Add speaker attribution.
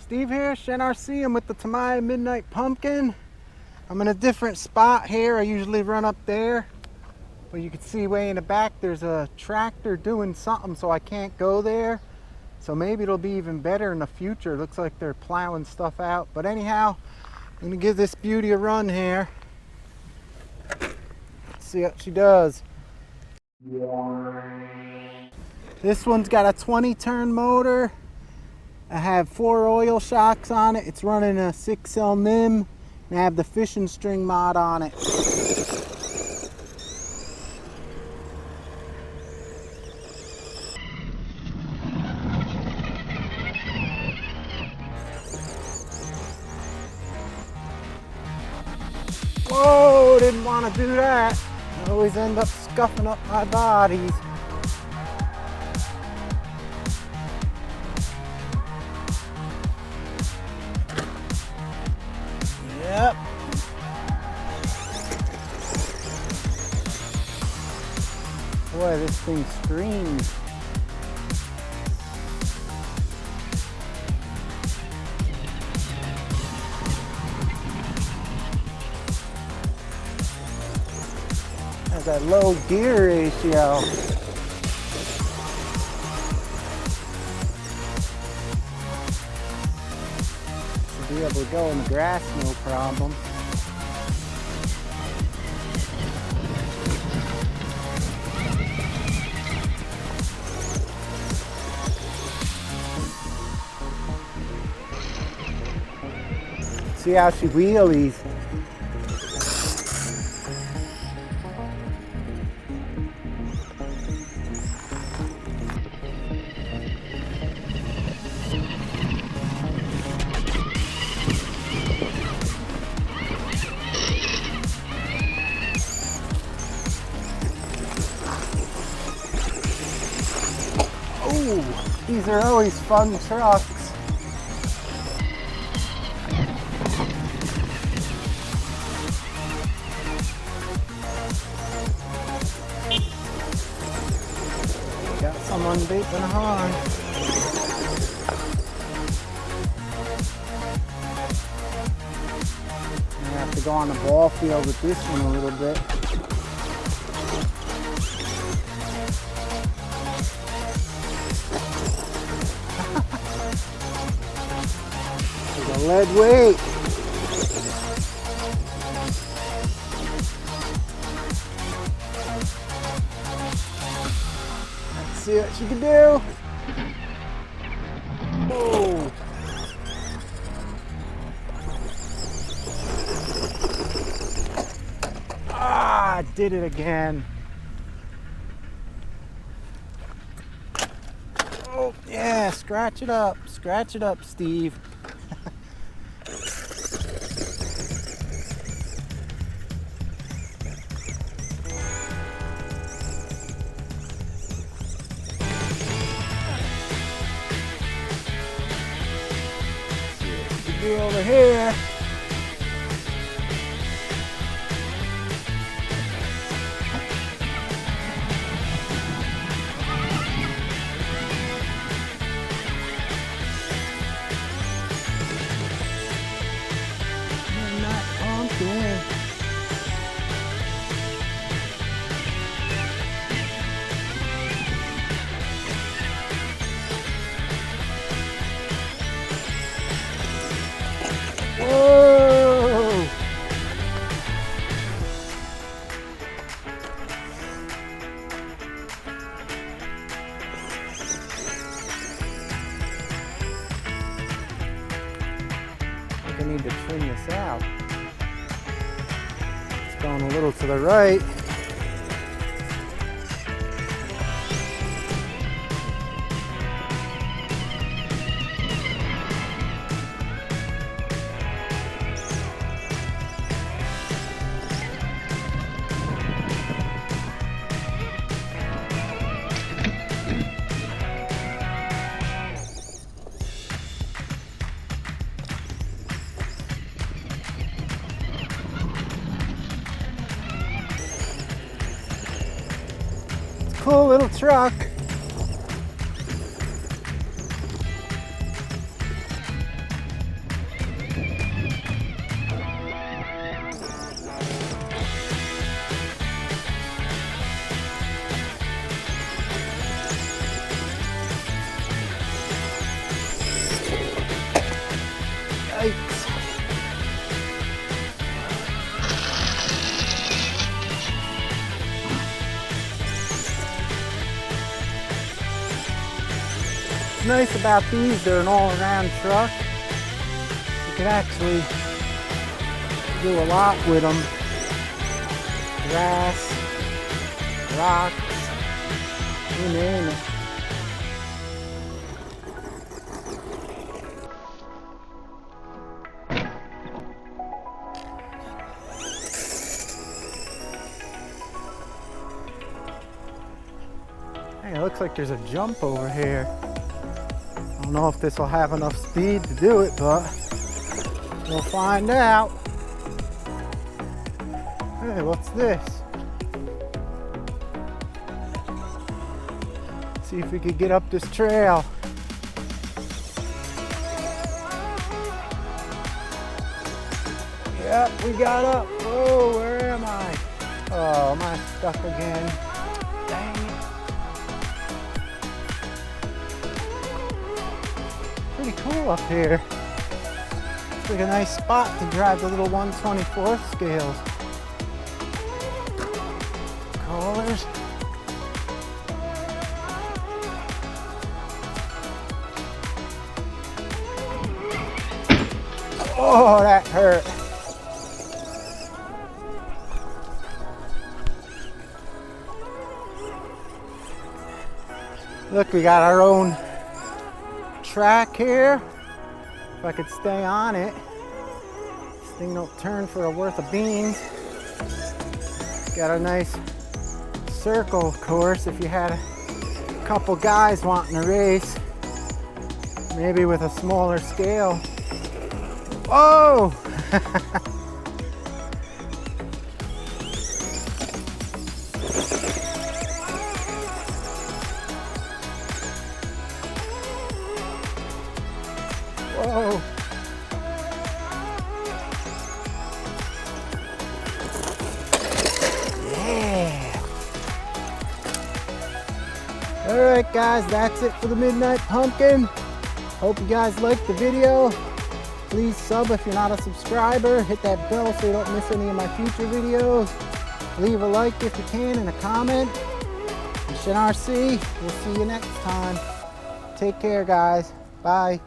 Speaker 1: Steve here, ShenRC. I'm with the Tamiya Midnight Pumpkin. I'm in a different spot here. I usually run up there, but you can see way in the back there's a tractor doing something, so I can't go there. So maybe it'll be even better in the future. It looks like they're plowing stuff out. But anyhow, I'm gonna give this beauty a run here. Let's see what she does. This one's got a 20-turn motor. I have 4 oil shocks on it. It's running a 6L NIM, and I have the fishing string mod on it. Whoa, didn't want to do that. I always end up scuffing up my bodies. Yep. Boy, this thing screams. Has that low gear ratio. Be able to go in the grass, no problem. See how she wheelies. These are always fun trucks. Got someone beeping a horn. I have to go on the ball field with this one a little bit. Lead weight. Let's see what she can do. Whoa. Ah, I did it again. Oh, yeah, scratch it up, Steve. Over here. I'm not pumpkin. Whoa! I need to trim this out. It's going a little to the right. Cool little truck. Yikes. What's nice about these, they're an all-around truck. You can actually do a lot with them. Grass, rocks, you name it. Hey, it looks like there's a jump over here. I don't know if this will have enough speed to do it, but we'll find out. Hey, what's this? See if we could get up this trail. Yep, we got up. Whoa, where am I? Oh, am I stuck again? Dang it. Pretty cool up here. It's like a nice spot to drive the little 1/24 scales. Colors. Oh, that hurt. Look, we got our own track here. If I could stay on it, this thing don't turn for a worth of beans. Got a nice circle course if you had a couple guys wanting to race, maybe with a smaller scale. Oh! Whoa! Yeah! Alright guys, that's it for the Midnight Pumpkin. Hope you guys liked the video. Please sub if you're not a subscriber. Hit that bell so you don't miss any of my future videos. Leave a like if you can and a comment. Mission RC. We'll see you next time. Take care, guys. Bye.